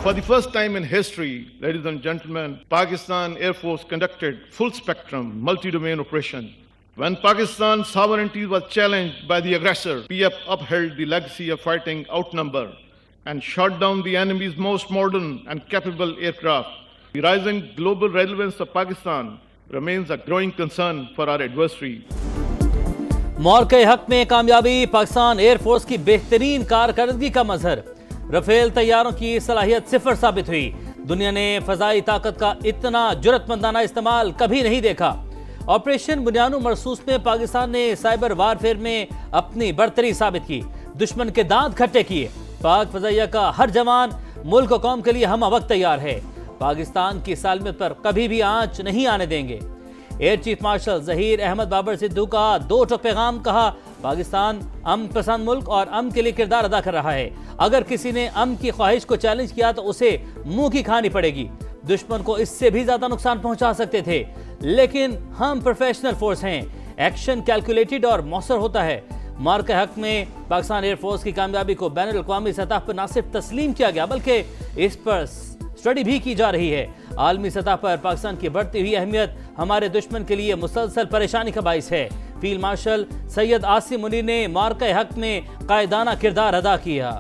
For the first time in history, ladies and gentlemen, Pakistan Air Force conducted full-spectrum, multi-domain operation. When Pakistan's sovereignty was challenged by the aggressor, PF upheld the legacy of fighting outnumbered and shot down the enemy's most modern and capable aircraft. The rising global relevance of Pakistan remains a growing concern for our adversary. मौके हक में कामयाबी, Pakistan air force की बेहतरीन कारकर्दगी का मजहर। Rafale तैयारों की सलाहियत सिफर साबित हुई। दुनिया ने फजाई ताकत का इतना जुर्रतमंदाना इस्तेमाल कभी नहीं देखा। ऑपरेशन बुनियानो मरसूस में पाकिस्तान ने साइबर वारफेयर में अपनी बर्तरी साबित की, दुश्मन के दांत खट्टे किए। पाक फजाइया का हर जवान मुल्क और कौम के लिए हम वक्त तैयार है। पाकिस्तान की सालमियत पर कभी भी आंच नहीं आने देंगे। Air chief marshal Zaheer Ahmed Babar Sidhu का दो टोक पैगाम, कहा पाकिस्तान अमन पसंद मुल्क और अमन के लिए किरदार अदा कर रहा है। अगर किसी ने अमन की ख्वाहिश को चैलेंज किया तो उसे मुंह की खानी पड़ेगी। दुश्मन को इससे भी ज्यादा नुकसान पहुंचा सकते थे, लेकिन हम प्रोफेशनल फोर्स हैं। एक्शन कैलकुलेटेड और मौसर होता है। मार्के हक में पाकिस्तान एयरफोर्स की कामयाबी को बैनुल अक़वामी सतह पर न सिर्फ तस्लीम किया गया, बल्कि इस पर स्टडी भी की जा रही है। आलमी सतह पर पाकिस्तान की बढ़ती हुई अहमियत हमारे दुश्मन के लिए मुसलसल परेशानी का बाइस है। फील्ड मार्शल सैयद आसिम मुनीर ने मार्के हक में कायदाना किरदार अदा किया।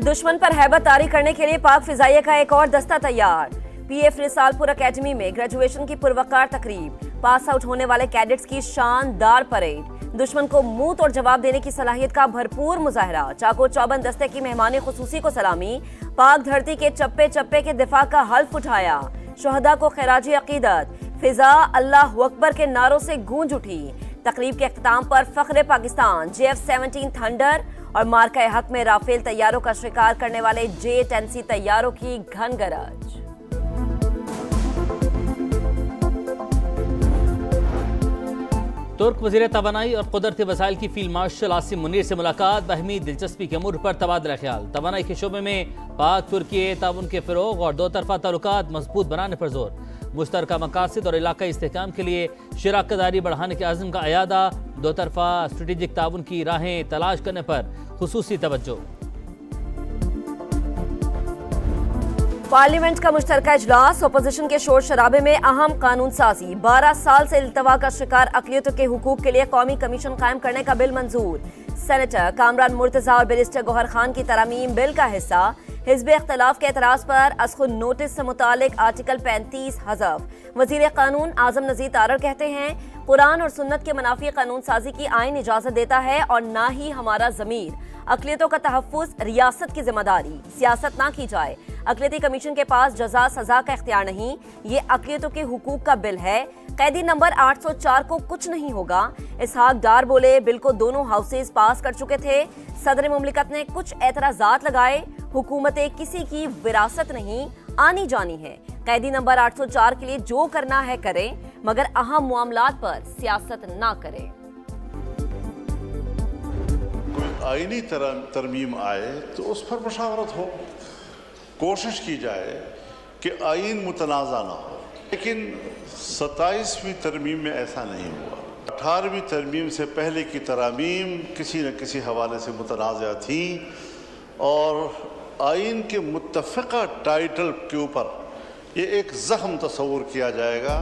दुश्मन पर हैबत तारी करने के लिए पाक फिजाइया का एक और दस्ता तैयार। पीएफ रिसालपुर एकेडमी में ग्रेजुएशन की पुरवकार तकरीब, पास आउट होने वाले कैडेट्स की शानदार परेड, दुश्मन को मुंह तोड़ जवाब देने की सलाहियत का भरपूर मुजाहरा। चाको चौबंद दस्ते की मेहमानी खुसूसी को सलामी, पाक धरती के चप्पे चप्पे के दिफा का हल्फ उठाया। शुहदा को खैराजी अकीदत, फिजा अल्लाह अकबर के नारों से गूंज उठी। तकरीब के अख्ताम पर फख्रे पाकिस्तान, JF-17 थंडर और मार्का हक में राफेल तैयारों का शिकार करने वाले J-10C तैयारों की घन गरज। तुर्क वज़ीर तवानाई और कुदरती वसाइल की फील्ड मार्शल आसिम मुनीर से मुलाकात, बाहमी दिलचस्पी के अमूर पर तबादला ख्याल। तवानाई के शोबे में पाक तुर्की ताउन के फ़रोग़ और दो तरफ़ा ताल्लुकात मजबूत बनाने पर जोर। मुश्तरका मकासद और इलाकाई इस्तेहकाम के लिए शराकतदारी बढ़ाने के आज़म का अयादा, दो तरफ़ा स्ट्रेटेजिक ताउन की राहें तलाश करने पर खुसूसी तवज्जो। पार्लियामेंट का मुश्तरका इजलास, अपोजिशन के शोर शराबे में अहम कानून साजी। 12 साल से इल्तवा का शिकार अक़लियतों के हुकूक के लिए कौमी कमीशन कायम करने का बिल मंजूर। सेनेटर कामरान मुर्तज़ा और बैरिस्टर गौहर खान की तरमीम बिल का हिस्सा। हिज़्ब इख्तिलाफ के एतराज़ पर असखुद नोटिस से मुतालिक आर्टिकल 35 हज़फ। वज़ीर कानून आज़म नज़ीर तारड़ कहते हैं, कुरान और सुन्नत के मुनाफी कानून साजी की आइन इजाज़त देता है और ना ही हमारा ज़मीर। अक़लियतों का तहफ़्फ़ुज़ रियासत की जिम्मेदारी, सियासत ना की जाए। अक़लियती कमीशन के पास जजा सजा का इख्तियार नहीं, ये अक़लियतों के हुकूक का बिल है। कैदी नंबर 804 को कुछ नहीं होगा। इसहाक डार बोले, बिल को दोनों हाउसेज पास कर चुके थे। सदर मुमलिकत ने कुछ एतराज़ात लगाए। हुकूमतें किसी की विरासत नहीं, आनी जानी है। कैदी नंबर 804 के लिए जो करना है करें, मगर अहम मामलात पर सियासत ना करें। कोई आईनी तरमीम आए तो उस पर मुशावरत हो, कोशिश की जाए कि आइन मुतनाज़ा ना हो। लेकिन 27वीं तरमीम में ऐसा नहीं हुआ। 18वीं तरमीम से पहले की तरामीम किसी न किसी हवाले से मुतनाज़ा थी और आइन के मुत्तफ़िक़ा टाइटल के ऊपर ये एक ज़ख्म तस्वुर किया जाएगा।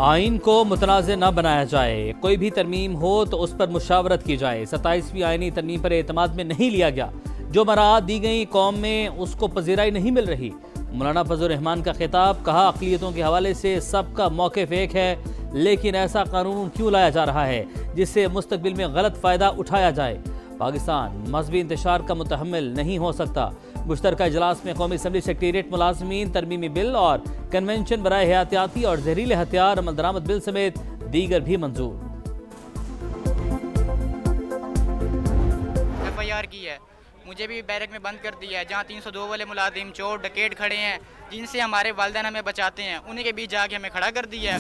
आइन को मुतनाज़ न बनाया जाए। कोई भी तरमीम हो तो उस पर मुशावरत की जाए। 27वीं आइनी तरमीम पर एतमाद में नहीं लिया गया। जो मराहत दी गई कौम में उसको पजीराई नहीं मिल रही। मौलाना फजल रहमान का खिताब, कहा अक़लियतों के हवाले से सबका मौक़िफ़ एक है, लेकिन ऐसा कानून क्यों लाया जा रहा है जिससे मुस्तक़बिल में गलत फ़ायदा उठाया जाए। पाकिस्तान मज़हबी इंतशार का मुतहम्मिल नहीं हो सकता। मुश्तरका इजलास में कौमी असम्बली सेक्रेटेरिएट मुलाज़मीन तरमीमी बिल और कन्वेंशन बराए हयातियाती और जहरीले हथियार अमल दरामद बिल समेत दीगर भी मंजूर। FIR की है, मुझे भी बैरक में बंद कर दिया है, जहाँ 302 वाले मुलाजिम चोर डकैत खड़े हैं जिनसे हमारे वालिदैन हमें बचाते हैं, उन्हीं के बीच जाके हमें खड़ा कर दिया है।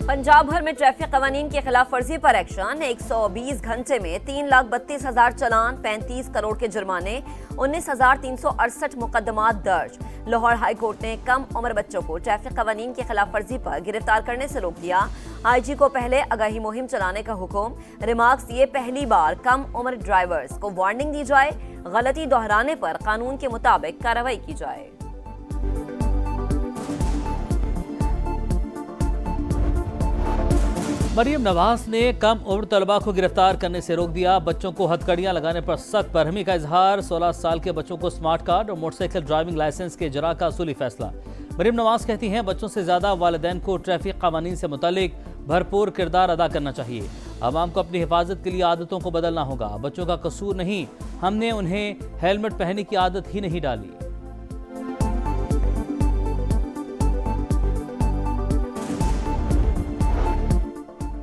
पंजाब भर में ट्रैफिक कवानीन की खिलाफ वर्जी पर एक्शन। 120 घंटे में 3,32,000 चलान, 35 करोड़ के जुर्माने, 19,368 मुकदमात दर्ज। लाहौर हाई कोर्ट ने कम उम्र बच्चों को ट्रैफिक कवानीन की खिलाफ वर्जी पर गिरफ्तार करने से रोक दिया। IG को पहले आगाही मुहिम चलाने का हुक्म। रिमार्क्स ये पहली बार कम उम्र ड्राइवर्स को वार्निंग दी जाए, गलती दोहराने पर कानून के मुताबिक कार्रवाई की जाए। मरियम नवाज ने कम उम्र तलबा को गिरफ्तार करने से रोक दिया। बच्चों को हथकड़ियां लगाने पर सख्त बरहमी का इजहार। 16 साल के बच्चों को स्मार्ट कार्ड और मोटरसाइकिल ड्राइविंग लाइसेंस के इजरा का असूली फैसला। मरियम नवाज कहती हैं बच्चों से ज्यादा वालिदैन को ट्रैफिक कानून से मुतालिक भरपूर किरदार अदा करना चाहिए। आवाम को अपनी हिफाजत के लिए आदतों को बदलना होगा। बच्चों का कसूर नहीं, हमने उन्हें हेलमेट पहनने की आदत ही नहीं डाली।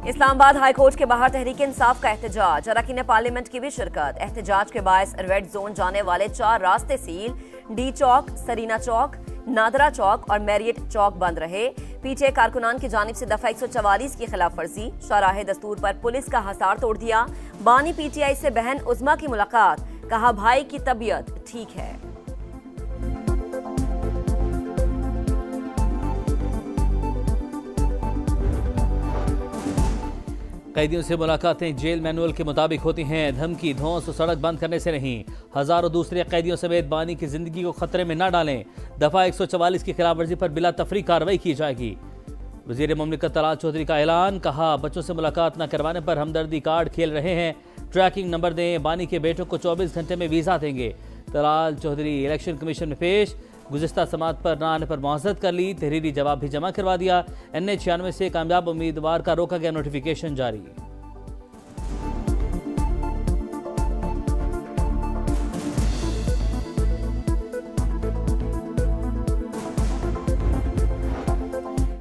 इस्लामाबाद हाई कोर्ट के बाहर तहरीक इंसाफ का एहतजाज। अरकान पार्लियामेंट की भी शिरकत। एहतजाज के बायस रेड जोन जाने वाले 4 रास्ते सील। डी चौक, सरीना चौक, नादरा चौक और मैरियट चौक बंद रहे। पीछे कारकुनान की जानिब से दफा 144 की खिलाफ वर्जी। शाहराह दस्तूर पर पुलिस का हसार तोड़ दिया। बानी PTI से बहन उज़मा की मुलाकात, कहा भाई की तबीयत ठीक है। कैदियों से मुलाकातें जेल मैनुअल के मुताबिक होती हैं। धमकी, धौंस और सड़क बंद करने से नहीं। हजारों दूसरे कैदियों समेत बानी की जिंदगी को खतरे में न डालें। दफा 144 की खिलाफ वर्जी पर बिला तफरी कार्रवाई की जाएगी। वजीर मुमलिकत तलाल चौधरी का ऐलान, कहा बच्चों से मुलाकात न करवाने पर हमदर्दी कार्ड खेल रहे हैं। ट्रैकिंग नंबर दें। बानी के बेटों को 24 घंटे में वीजा देंगे। तलाल चौधरी इलेक्शन कमीशन में पेश। गुज़िस्ता समात पर न आने पर मुआज़रत कर ली। तहरीरी जवाब भी जमा करवा दिया। NA-96 से कामयाब उम्मीदवार का रोका गया नोटिफिकेशन जारी।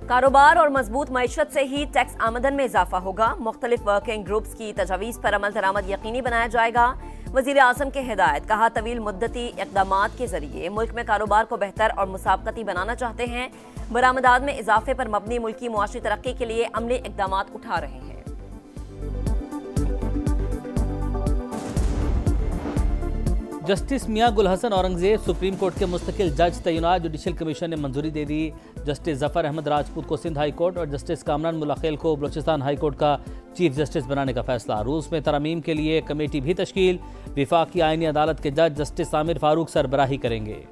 कारोबार और मजबूत मईशत से ही टैक्स आमदन में इजाफा होगा। मुख्तलिफ वर्किंग ग्रुप्स की तजावीज़ पर अमल दरामद यकीनी बनाया जाएगा। वज़ीर आज़म की हिदायत, कहा तवील मुद्दती इक़दामात के जरिए मुल्क में कारोबार को बेहतर और मुसाबकती बनाना चाहते हैं। बरामदात में इजाफे पर मबनी मुल्की मुआशी तरक्की के लिए अमली इक़दामात उठा रहे हैं। जस्टिस मियां गुल हसन औरंगजेब सुप्रीम कोर्ट के मुस्तकिल जज तैनात। जुडिशल कमीशन ने मंजूरी दे दी। जस्टिस जफर अहमद राजपूत को सिंध हाई कोर्ट और जस्टिस कामरान मुल्ला को बलोचिस्तान हाई कोर्ट का चीफ जस्टिस बनाने का फैसला। रूस में तरमीम के लिए कमेटी भी तश्कील। विफाकी आईनी अदालत के जज जस्टिस आमिर फारूक सरबराही करेंगे।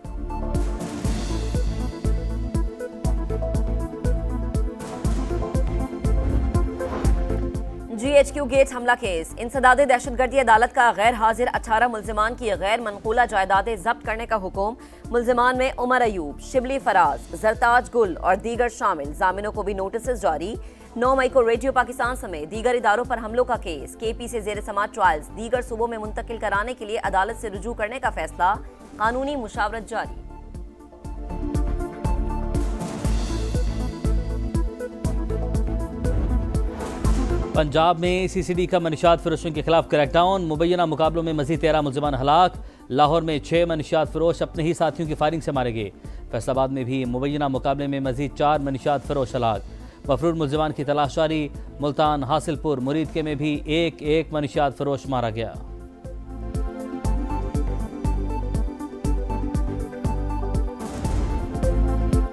GHQ गेट हमला केस। इंसदाद दहशतगर्दी अदालत का गैर हाजिर 18 मुल्जिमान की गैर मनकूला जायदादें जब्त करने का हुक्म। मुल्जिमान में उमर अयूब, शिबली फराज, जरताज गुल और दीगर शामिल। जामिनों को भी नोटिस जारी। 9 मई को रेडियो पाकिस्तान समेत दीगर इदारों पर हमलों का केस। KP से जेर समात ट्रायल्स दीगर सूबों में मुंतकिल कराने के लिए अदालत से रुजू करने का फैसला। कानूनी मुशावरत जारी। पंजाब में CCD का मनशियात फरोशों के खिलाफ क्रैकडाउन। मुबैना मुकाबलों में मजीद 13 मुल्जिमान हलाक। लाहौर में 6 मनशियात फरोश अपने ही साथियों की फायरिंग से मारे गए। फैसलाबाद में भी मुबैना मुकाबले में मजीद 4 मनशियात फरोश हलाक। मफरूर मुल्जिमान की तलाश जारी। मुल्तान, हासिलपुर, मुरीदके में भी एक मनशियात फरोश मारा गया।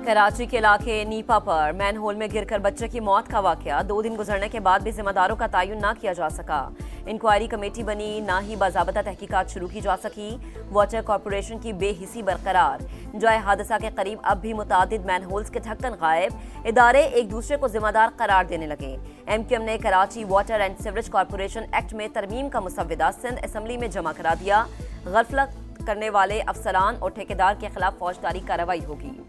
कराची के इलाके नीपा पर मैनहोल में गिरकर बच्चे की मौत का वाकया। 2 दिन गुजरने के बाद भी जिम्मेदारों का तयन न किया जा सका। इंक्वायरी कमेटी बनी, ना ही बाज़ाबता तहकीकात शुरू की जा सकी। वाटर कॉरपोरेशन की बेहिसी बरकरार। जाए हादसा के करीब अब भी मुतादिद मैनहोल्स के ढक्कन गायब। इदारे एक दूसरे को जिम्मेदार करार देने लगे। MQM ने Karachi water and sewerage corporation act में तरमीम का मुसव्वदा सिंध असम्बली में जमा करा दिया। गफलत करने वाले अफसरान और ठेकेदार के खिलाफ फौजदारी कार्रवाई होगी।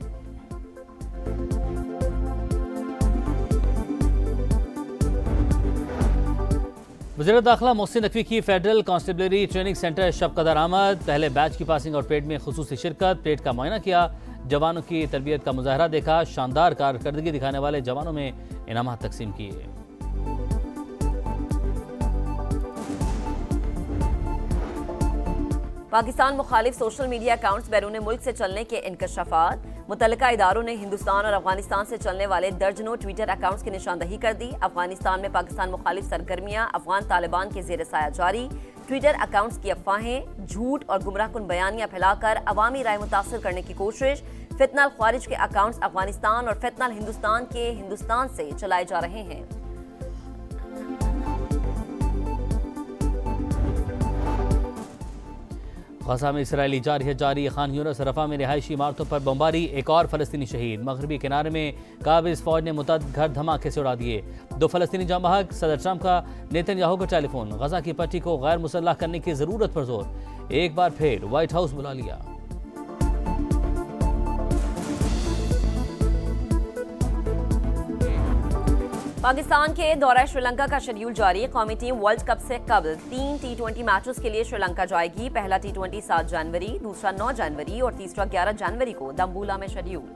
वज़ीर दाखिला मोहसिन नकवी की फेडरल कांस्टेबलरी ट्रेनिंग सेंटर शब कदर आमद। पहले बैच की पासिंग और परेड में खुसूसी शिरकत। परेड का मुआयना किया। जवानों की तरबियत का मुजाहरा देखा। शानदार कारकर्दगी दिखाने वाले जवानों में इनामात तकसीम किए। पाकिस्तान मुखालिफ सोशल मीडिया अकाउंट्स बैरून मुल्क से चलने के इंकशाफात। मुतल्लिका इदारों ने हिंदुस्तान और अफगानिस्तान से चलने वाले दर्जनों ट्विटर अकाउंट्स की निशानदही कर दी। अफगानिस्तान में पाकिस्तान मुखालिफ सरगर्मियां, अफगान तालिबान के जेर साया जारी। ट्विटर अकाउंट्स की अफवाहें, झूठ और गुमराहकुन बयानियां फैलाकर अवामी राय मुतासिर करने की कोशिश। फितनल ख्वारिज के अकाउंट्स अफगानिस्तान और फितनल हिंदुस्तान के हिंदुस्तान से चलाए जा रहे हैं। गजा में इसराइली जारी खान यूनिस रफा में रिहायशी इमारतों पर बमबारी, एक और फलस्तीनी शहीद। मगरबी किनारे में काबिज फौज ने मुतअद्दिद घर धमाके से उड़ा दिए। 2 फलस्तीनी जाँ बहक। सदर ट्रंप का नेतन्याहू को टेलीफोन। गजा की पट्टी को गैर मुसल्लह करने की जरूरत पर जोर। एक बार फिर व्हाइट हाउस बुला लिया। पाकिस्तान के दौरा श्रीलंका का शेड्यूल जारी। कौमी टीम वर्ल्ड कप से कबल 3 T20 मैचेस के लिए श्रीलंका जाएगी। पहला T20 7 जनवरी, दूसरा 9 जनवरी और तीसरा 11 जनवरी को दम्बुला में शेड्यूल।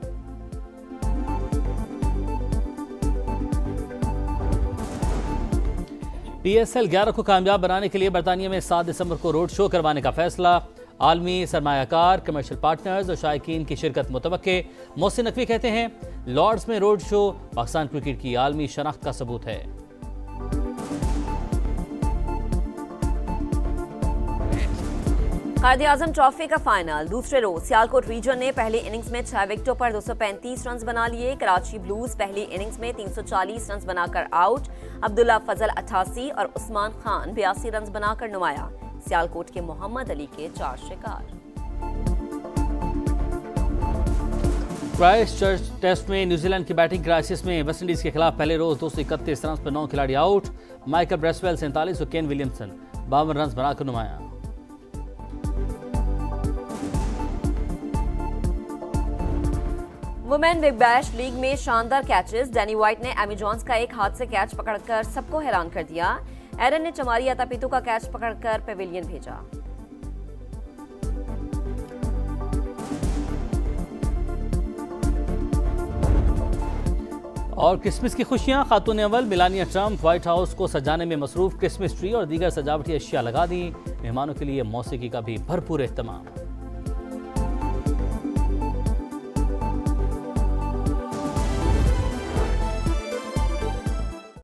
PSL 11 को कामयाब बनाने के लिए बरतानिया में 7 दिसंबर को रोड शो करवाने का फैसला। आलमी सरमायाकार, कमर्शियल पार्टनर्स और शायकीन की शिरकत मुतवक्के। मोहसिन नकवी कहते हैं लॉर्ड्स में रोड शो पाकिस्तान क्रिकेट की आलमी शनाख्त का सबूत है। कायद-ए-आज़म ट्रॉफी का फाइनल दूसरे रोज सियालकोट रीजन ने पहली इनिंग्स में 6 विकेटों पर 235 रन बना लिए। कराची ब्लूज पहली इनिंग्स में 340 रन बनाकर आउट। अब्दुल्ला फजल 88 और उस्मान खान 82 रन बनाकर नुमाया। सियालकोट के मोहम्मद अली के 4 शिकार। क्राइस्टचर्च टेस्ट में न्यूजीलैंड की बैटिंग क्राइसिस में वेस्टइंडीज के खिलाफ पहले रोज 231 रन पर 9 खिलाड़ी आउट। माइकल ब्रेसवेल 47 और केन विलियमसन 52 रन बनाकर नुमाया। वुमेन बिग बैश लीग में शानदार कैचेस। डैनी वाइट ने एमी जॉन्स का एक हाथ से कैच पकड़कर सबको हैरान कर दिया। एरन ने चमारी अतापितु का कैच पकड़कर पेविलियन भेजा। और क्रिसमस की खुशियां। खातून अव्वल मेलानिया ट्रंप व्हाइट हाउस को सजाने में मसरूफ। क्रिसमस ट्री और दीगर सजावटी अशिया लगा दी। मेहमानों के लिए मौसीकी का भी भरपूर एहतमाम।